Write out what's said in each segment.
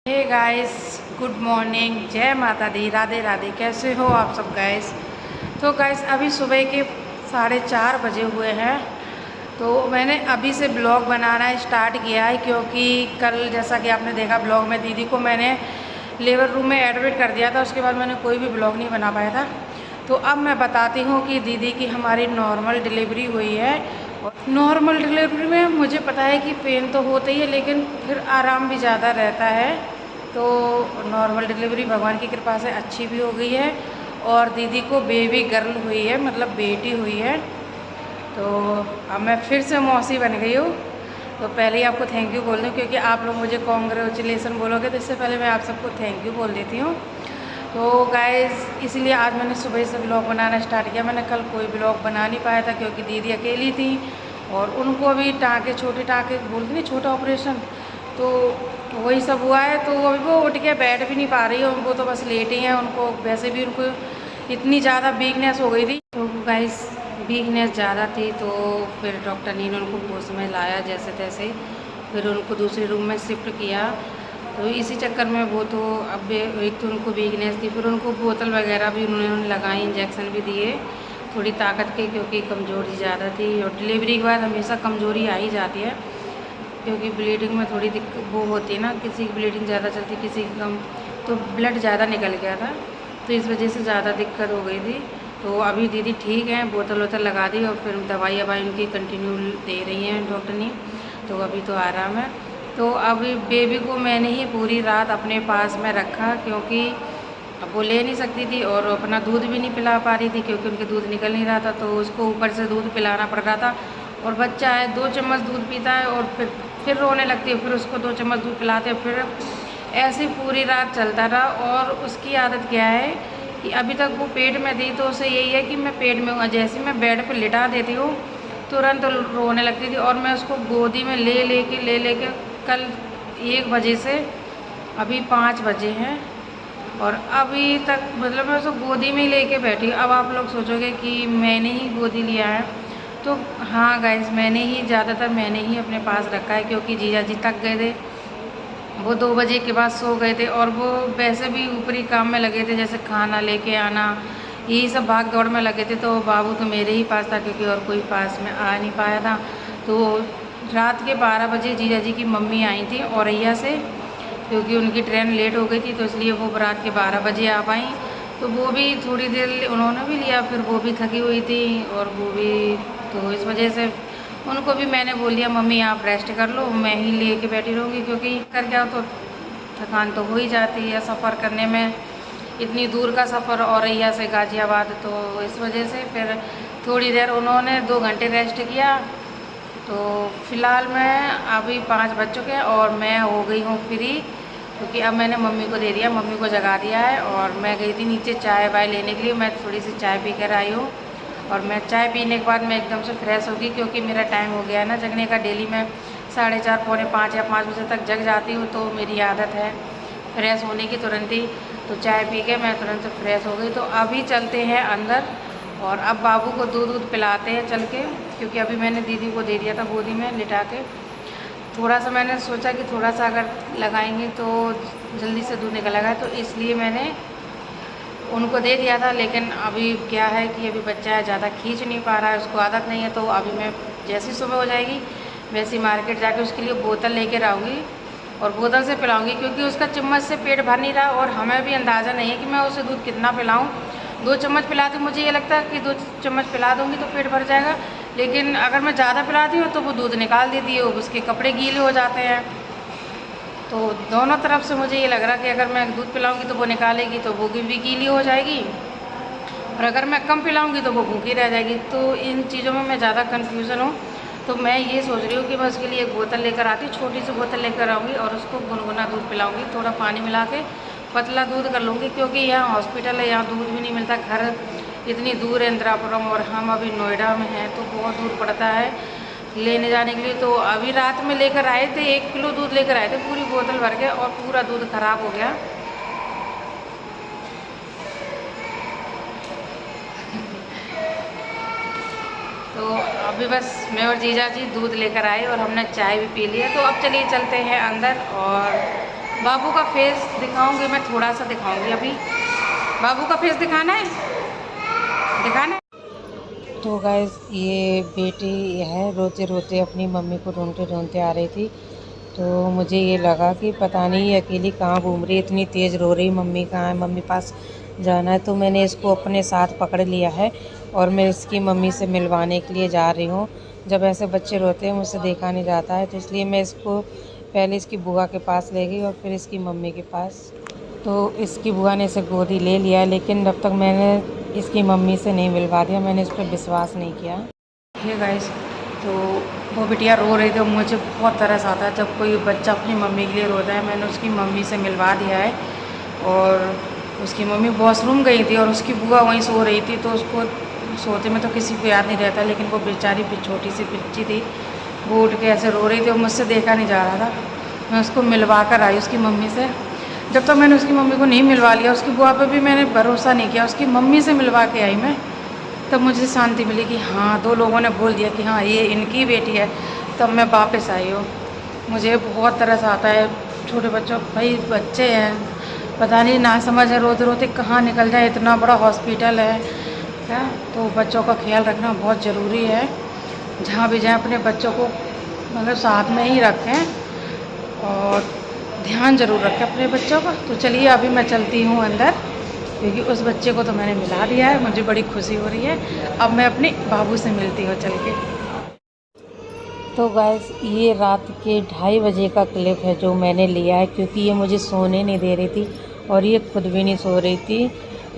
Hey guys, good morning, जय माता दी, राधे राधे। कैसे हो आप सब गाइस? तो गाइस अभी सुबह के 4:30 बजे हुए हैं। तो मैंने अभी से ब्लॉग बनाना स्टार्ट किया है क्योंकि कल जैसा कि आपने देखा ब्लॉग में दीदी को मैंने लेबर रूम में एडमिट कर दिया था। उसके बाद मैंने कोई भी ब्लॉग नहीं बना पाया था। तो अब मैं बताती हूँ कि दीदी की हमारी नॉर्मल डिलीवरी हुई है। और नॉर्मल डिलीवरी में मुझे पता है कि पेन तो होता ही है, लेकिन फिर आराम भी ज़्यादा रहता है। तो नॉर्मल डिलीवरी भगवान की कृपा से अच्छी भी हो गई है और दीदी को बेबी गर्ल हुई है, मतलब बेटी हुई है। तो अब मैं फिर से मौसी बन गई हूँ। तो पहले ही आपको थैंक यू बोल दूँ क्योंकि आप लोग मुझे कॉन्ग्रेचुलेसन बोलोगे, तो इससे पहले मैं आप सबको थैंक यू बोल देती हूँ। तो गाइज़ इसलिए आज मैंने सुबह से ब्लॉग बनाना स्टार्ट किया। मैंने कल कोई ब्लॉग बना नहीं पाया था क्योंकि दीदी अकेली थी और उनको भी टाँके, छोटे टाँके बोलते नहीं, छोटा ऑपरेशन, तो वही सब हुआ है। तो अभी वो उठ के बैठ भी नहीं पा रही है, उनको तो बस लेटी हैं। उनको वैसे भी उनको इतनी ज़्यादा वीकनेस हो गई थी। तो गाइस वीकनेस ज़्यादा थी तो फिर डॉक्टर ने उनको होश में लाया जैसे तैसे, फिर उनको दूसरे रूम में शिफ्ट किया। तो इसी चक्कर में वो तो अब एक तो उनको वीकनेस थी, फिर उनको बोतल वगैरह भी उन्होंने लगाई, इंजेक्शन भी दिए थोड़ी ताकत के, क्योंकि कमज़ोरी ज़्यादा थी। और डिलीवरी के बाद हमेशा कमज़ोरी आ ही जाती है क्योंकि ब्लीडिंग में थोड़ी दिक्कत वो होती है ना, किसी की ब्लीडिंग ज़्यादा चलती, किसी की कम। तो ब्लड ज़्यादा निकल गया था, तो इस वजह से ज़्यादा दिक्कत हो गई थी। तो अभी दीदी ठीक हैं, बोतल वोतल लगा दी और फिर दवाई उनकी कंटिन्यू दे रही हैं डॉक्टर ने, तो अभी तो आराम है। तो अभी बेबी को मैंने ही पूरी रात अपने पास में रखा क्योंकि अब वो ले नहीं सकती थी और अपना दूध भी नहीं पिला पा रही थी क्योंकि उनके दूध निकल नहीं रहा था। तो उसको ऊपर से दूध पिलाना पड़ रहा था और बच्चा है 2 चम्मच दूध पीता है और फिर रोने लगती है, फिर उसको 2 चम्मच दूध पिलाते हैं, फिर ऐसे पूरी रात चलता रहा। और उसकी आदत क्या है कि अभी तक वो पेट में दी तो उसे यही है कि मैं पेट में हूँ, जैसे मैं बेड पर लिटा देती हूँ तुरंत रोने लगती थी। और मैं उसको गोदी में ले लेके कल 1 बजे से अभी 5 बजे हैं और अभी तक मतलब मैं उसको गोदी में ही लेके बैठी। अब आप लोग सोचोगे कि मैंने ही गोदी लिया है, तो हाँ गाइस, मैंने ही ज़्यादातर मैंने ही अपने पास रखा है क्योंकि जीजा जी थक गए थे। वो 2 बजे के बाद सो गए थे और वो वैसे भी ऊपरी काम में लगे थे, जैसे खाना लेके आना, यही सब भाग दौड़ में लगे थे। तो बाबू तो मेरे ही पास था क्योंकि और कोई पास में आ नहीं पाया था। तो रात के 12 बजे जीजा जी की मम्मी आई थी औरैया से, क्योंकि उनकी ट्रेन लेट हो गई थी, तो इसलिए वो रात के 12 बजे आ पाई। तो वो भी थोड़ी देर उन्होंने भी लिया, फिर वो भी थकी हुई थी और वो भी, तो इस वजह से उनको भी मैंने बोल दिया मम्मी आप रेस्ट कर लो, मैं ही लेके बैठी रहूँगी क्योंकि कर क्या तो थकान तो हो ही जाती है सफ़र करने में, इतनी दूर का सफ़र औरैया से गाज़ियाबाद। तो इस वजह से फिर थोड़ी देर उन्होंने 2 घंटे रेस्ट किया। तो फ़िलहाल मैं अभी 5 बज चुके हैं और मैं हो गई हूँ फ्री क्योंकि अब मैंने मम्मी को दे दिया, मम्मी को जगा दिया है। और मैं गई थी नीचे चाय वाय लेने के लिए, मैं थोड़ी सी चाय पी कर आई हूँ और मैं चाय पीने के बाद मैं एकदम से फ्रेश होगी क्योंकि मेरा टाइम हो गया है ना जगने का। डेली मैं 4:30 पौने 5 या 5 बजे तक जग जाती हूँ, तो मेरी आदत है फ्रेश होने की तुरंत ही। तो चाय पी के मैं तुरंत फ्रेश हो गई। तो अभी चलते हैं अंदर और अब बाबू को दूध पिलाते हैं चल के, क्योंकि अभी मैंने दीदी को दे दिया था गोदी में लिटा के। थोड़ा सा मैंने सोचा कि थोड़ा सा अगर लगाएंगे तो जल्दी से दूध निकल आएगा, तो इसलिए मैंने उनको दे दिया था। लेकिन अभी क्या है कि अभी बच्चा है, ज़्यादा खींच नहीं पा रहा है, उसको आदत नहीं है। तो अभी मैं जैसी सुबह हो जाएगी वैसी मार्केट जाके उसके लिए बोतल लेकर आऊँगी और बोतल से पिलाऊँगी क्योंकि उसका चम्मच से पेट भर नहीं रहा और हमें भी अंदाज़ा नहीं है कि मैं उसे दूध कितना पिलाऊँ। 2 चम्मच पिलाती हूँ, मुझे ये लगता है कि 2 चम्मच पिला दूँगी तो पेट भर जाएगा, लेकिन अगर मैं ज़्यादा पिलाती हूँ तो वो दूध निकाल देती है, उसके कपड़े गीले हो जाते हैं। तो दोनों तरफ से मुझे ये लग रहा कि अगर मैं दूध पिलाऊंगी तो वो निकालेगी तो वो भी गीली हो जाएगी, और अगर मैं कम पिलाऊंगी तो वो भूखी रह जाएगी। तो इन चीज़ों में मैं ज़्यादा कन्फ्यूज़न हूँ। तो मैं ये सोच रही हूँ कि मैं उसके लिए एक बोतल लेकर आती हूँ, छोटी सी बोतल लेकर आऊँगी और उसको गुनगुना दूध पिलाऊँगी, थोड़ा पानी मिला के पतला दूध कर लूँगी क्योंकि यहाँ हॉस्पिटल है, यहाँ दूध भी नहीं मिलता। घर इतनी दूर है इंदिरापुरम और हम अभी नोएडा में हैं, तो बहुत दूर पड़ता है लेने जाने के लिए। तो अभी रात में लेकर आए थे, 1 किलो दूध लेकर आए थे, पूरी बोतल भर के, और पूरा दूध ख़राब हो गया। तो अभी बस मैं और जीजा जी दूध लेकर आए और हमने चाय भी पी ली है। तो अब चलिए चलते हैं अंदर और बाबू का फेस दिखाऊंगी मैं, थोड़ा सा दिखाऊंगी अभी। बाबू का फेस दिखाना है, दिखाना है। तो गाइस ये बेटी है रोते रोते अपनी मम्मी को ढूंढते ढूंढते आ रही थी। तो मुझे ये लगा कि पता नहीं ये अकेली कहाँ घूम रही है, इतनी तेज़ रो रही, मम्मी कहाँ है, मम्मी पास जाना है। तो मैंने इसको अपने साथ पकड़ लिया है और मैं इसकी मम्मी से मिलवाने के लिए जा रही हूँ। जब ऐसे बच्चे रोते हैं मुझसे देखा नहीं जाता है, तो इसलिए मैं इसको पहले इसकी बुआ के पास ले गई और फिर इसकी मम्मी के पास। तो इसकी बुआ ने इसे गोदी ले लिया, लेकिन जब तक मैंने इसकी मम्मी से नहीं मिलवा दिया, मैंने इस पर विश्वास नहीं किया। हे गाइस, तो वो बिटिया रो रही थी, मुझे बहुत तरस आता है जब कोई बच्चा अपनी मम्मी के लिए रोता है। मैंने उसकी मम्मी से मिलवा दिया है और उसकी मम्मी वॉशरूम गई थी और उसकी बुआ वहीं सो रही थी। तो उसको सोते में तो किसी को याद नहीं रहता, लेकिन वो बेचारी भी छोटी सी बच्ची थी, वो उठ के ऐसे रो रही थी और मुझसे देखा नहीं जा रहा था। मैं उसको मिलवा कर आई उसकी मम्मी से। जब तक मैंने उसकी मम्मी को नहीं मिलवा लिया, उसकी बुआ पे भी मैंने भरोसा नहीं किया, उसकी मम्मी से मिलवा के आई मैं, तब मुझे शांति मिली कि हाँ, 2 लोगों ने बोल दिया कि हाँ ये इनकी बेटी है। तब मैं वापस आई हूँ। मुझे बहुत तरस आता है छोटे बच्चों, भाई बच्चे हैं, पता नहीं ना समझ है, रोते रोते कहाँ निकल जाए। इतना बड़ा हॉस्पिटल है क्या, तो बच्चों का ख्याल रखना बहुत ज़रूरी है। जहाँ भी जाएँ अपने बच्चों को मतलब साथ में ही रखें और ध्यान ज़रूर रखें अपने बच्चों का। तो चलिए अभी मैं चलती हूँ अंदर, क्योंकि उस बच्चे को तो मैंने मिला दिया है, मुझे बड़ी खुशी हो रही है। अब मैं अपने बाबू से मिलती हूँ चल के। तो गाइस ये रात के 2:30 बजे का क्लिप है जो मैंने लिया है, क्योंकि ये मुझे सोने नहीं दे रही थी और ये खुद भी नहीं सो रही थी,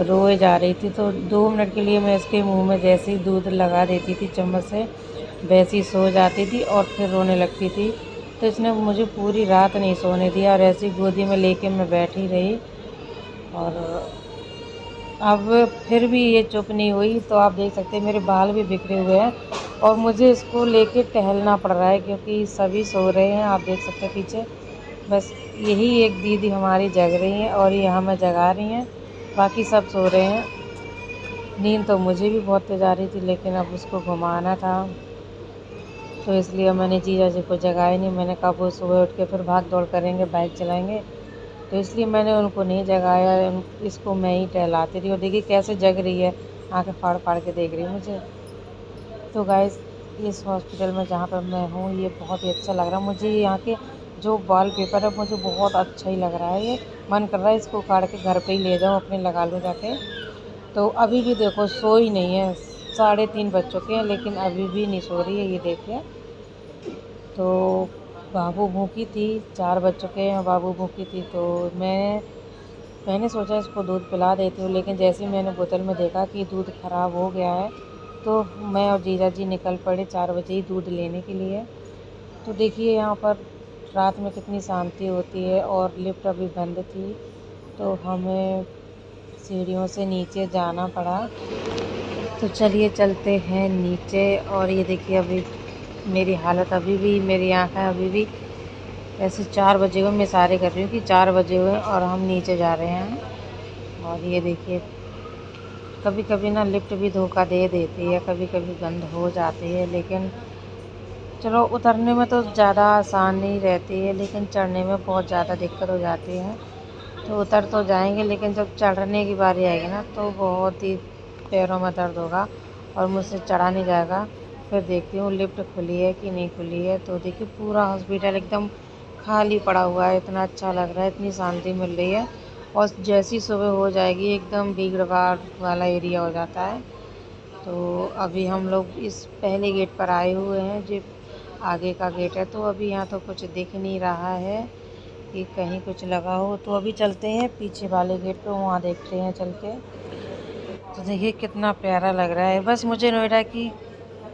रोए जा रही थी। तो 2 मिनट के लिए मैं इसके मुंह में जैसे ही दूध लगा देती थी चम्मच से, वैसे ही सो जाती थी और फिर रोने लगती थी। तो इसने मुझे पूरी रात नहीं सोने दिया और ऐसी गोदी में लेके मैं बैठी रही और अब फिर भी ये चुप नहीं हुई। तो आप देख सकते हैं मेरे बाल भी बिखरे हुए हैं और मुझे इसको लेके टहलना पड़ रहा है, क्योंकि सभी सो रहे हैं। आप देख सकते हैं पीछे बस यही एक दीदी हमारी जग रही हैं और ये हमें जगा रही हैं, बाकी सब सो रहे हैं। नींद तो मुझे भी बहुत तेज आ रही थी, लेकिन अब उसको घुमाना था तो इसलिए मैंने जीजा जी को जगाया नहीं। मैंने कहा वो सुबह उठ के फिर भाग दौड़ करेंगे, बाइक चलाएंगे, तो इसलिए मैंने उनको नहीं जगाया, इसको मैं ही टहलाती रही। और देखिए कैसे जग रही है, आंखें फाड़ फाड़ के देख रही है मुझे। तो गाइस इस हॉस्पिटल में जहाँ पर मैं हूँ ये बहुत ही अच्छा लग रहा है मुझे। यहाँ के जो वॉलपेपर है मुझे बहुत अच्छा ही लग रहा है। ये मन कर रहा है इसको उखाड़ के घर पे ही ले जाऊँ, अपने लगा लूँ जाके। तो अभी भी देखो सो ही नहीं है, 3:30 बज चुके हैं लेकिन अभी भी नहीं सो रही है, ये देखिए। तो बाबू भूखी थी, 4 बज चुके हैं, बाबू भूखी थी, तो मैंने सोचा इसको दूध पिला देती हूँ। लेकिन जैसे ही मैंने बोतल में देखा कि दूध ख़राब हो गया है, तो मैं और जीजा जी निकल पड़े 4 बजे ही दूध लेने के लिए। तो देखिए यहाँ पर रात में कितनी शांति होती है और लिफ्ट अभी बंद थी, तो हमें सीढ़ियों से नीचे जाना पड़ा। तो चलिए चलते हैं नीचे। और ये देखिए अभी मेरी हालत, अभी भी मेरी आँखें अभी भी ऐसे 4 बजे हुए, मैं इशारे कर रही हूँ कि 4 बजे हुए और हम नीचे जा रहे हैं। और ये देखिए कभी कभी ना लिफ्ट भी धोखा दे देती है, कभी कभी बंद हो जाती है, लेकिन चलो उतरने में तो ज़्यादा आसानी रहती है, लेकिन चढ़ने में बहुत ज़्यादा दिक्कत हो जाती है। तो उतर तो जाएंगे, लेकिन जब चढ़ने की बारी आएगी ना तो बहुत ही पैरों में दर्द होगा और मुझसे चढ़ा नहीं जाएगा। फिर देखती हूँ लिफ्ट खुली है कि नहीं खुली है। तो देखिए पूरा हॉस्पिटल एकदम खाली पड़ा हुआ है, इतना अच्छा लग रहा है, इतनी शांति मिल रही है। और जैसी सुबह हो जाएगी एकदम भीड़ भाड़ वाला एरिया हो जाता है। तो अभी हम लोग इस पहले गेट पर आए हुए हैं, जो आगे का गेट है। तो अभी यहाँ तो कुछ दिख नहीं रहा है कि कहीं कुछ लगा हो, तो अभी चलते हैं पीछे वाले गेट पे, वहाँ देखते हैं चल के। तो देखिए कितना प्यारा लग रहा है। बस मुझे नोएडा की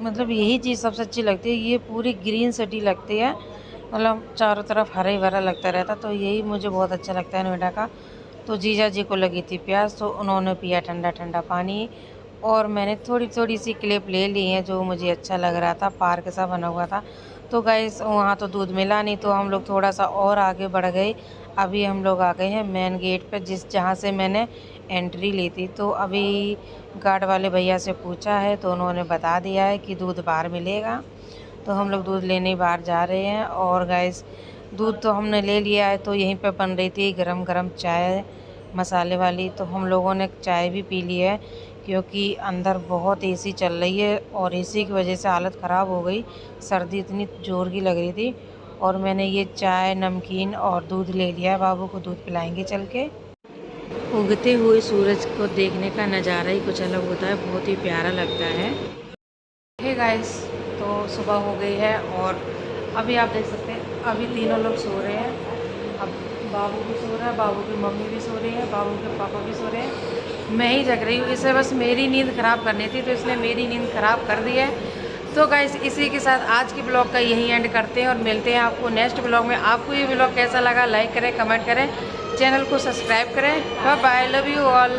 मतलब यही चीज़ सबसे अच्छी लगती है, ये पूरी ग्रीन सिटी लगती है, मतलब चारों तरफ हरा ही भरा लगता रहता, तो यही मुझे बहुत अच्छा लगता है नोएडा का। तो जीजा जी को लगी थी प्यास, तो उन्होंने पिया ठंडा ठंडा पानी और मैंने थोड़ी थोड़ी सी क्लिप ले ली है जो मुझे अच्छा लग रहा था, पार्क सा बना हुआ था। तो गाइस वहाँ तो दूध मिला नहीं, तो हम लोग थोड़ा सा और आगे बढ़ गए। अभी हम लोग आ गए हैं मेन गेट पे, जहाँ से मैंने एंट्री ली थी। तो अभी गार्ड वाले भैया से पूछा है तो उन्होंने बता दिया है कि दूध बाहर मिलेगा। तो हम लोग दूध लेने बाहर जा रहे हैं। और गाइस दूध तो हमने ले लिया है, तो यहीं पे बन रही थी गरम गरम चाय मसाले वाली। तो हम लोगों ने चाय भी पी ली है, क्योंकि अंदर बहुत एसी चल रही है और एसी की वजह से हालत ख़राब हो गई। सर्दी इतनी ज़ोर की लग रही थी। और मैंने ये चाय, नमकीन और दूध ले लिया है। बाबू को दूध पिलाएंगे चल के। उगते हुए सूरज को देखने का नज़ारा ही कुछ अलग होता है, बहुत ही प्यारा लगता है। हे गाइस, तो सुबह हो गई है और अभी आप देख सकते हैं अभी तीनों लोग सो रहे हैं। अब बाबू भी सो रहा है, बाबू की मम्मी भी सो रही है, बाबू के पापा भी सो रहे हैं। मैं ही जग रही हूँ। इसे बस मेरी नींद ख़राब करनी थी, तो इसने मेरी नींद ख़राब कर दी है। तो गाइस, इसी के साथ आज की ब्लॉग का यही एंड करते हैं और मिलते हैं आपको नेक्स्ट ब्लॉग में। आपको ये ब्लॉग कैसा लगा, लाइक करें, कमेंट करें, चैनल को सब्सक्राइब करें। Bye bye, love you all.